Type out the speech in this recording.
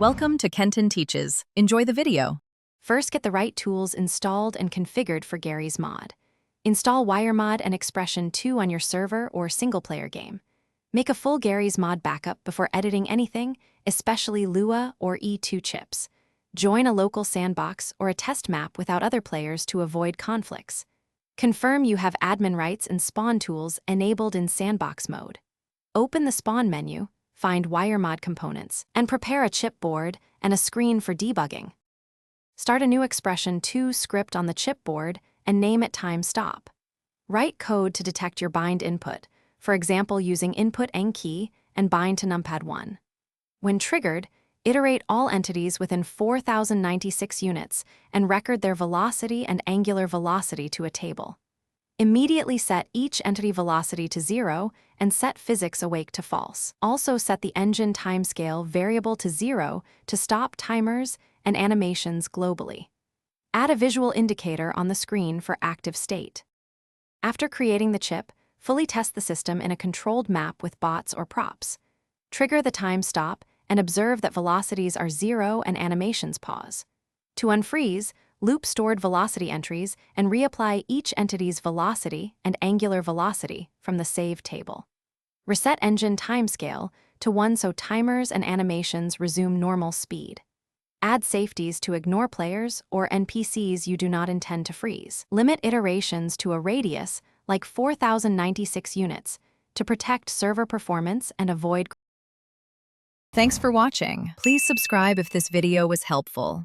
Welcome to Kenton Teaches. Enjoy the video. First, get the right tools installed and configured for Garry's mod. Install WireMod and Expression 2 on your server or single-player game. Make a full Garry's mod backup before editing anything, especially Lua or E2 chips. Join a local sandbox or a test map without other players to avoid conflicts. Confirm you have admin rights and spawn tools enabled in sandbox mode. Open the spawn menu, find WireMod components, and prepare a chipboard and a screen for debugging. Start a new Expression 2 script on the chipboard and name it time stop. Write code to detect your bind input, for example using input enKey and bind to numpad 1. When triggered, iterate all entities within 4096 units and record their velocity and angular velocity to a table. Immediately set each entity velocity to 0 and set physics awake to false. Also set the engine timescale variable to 0 to stop timers and animations globally. Add a visual indicator on the screen for active state. After creating the chip, fully test the system in a controlled map with bots or props. Trigger the time stop and observe that velocities are 0 and animations pause. To unfreeze, loop stored velocity entries and reapply each entity's velocity and angular velocity from the save table. Reset engine timescale to 1 so timers and animations resume normal speed. Add safeties to ignore players or NPCs you do not intend to freeze. Limit iterations to a radius like 4096 units to protect server performance and avoid. Thanks for watching. Please subscribe if this video was helpful.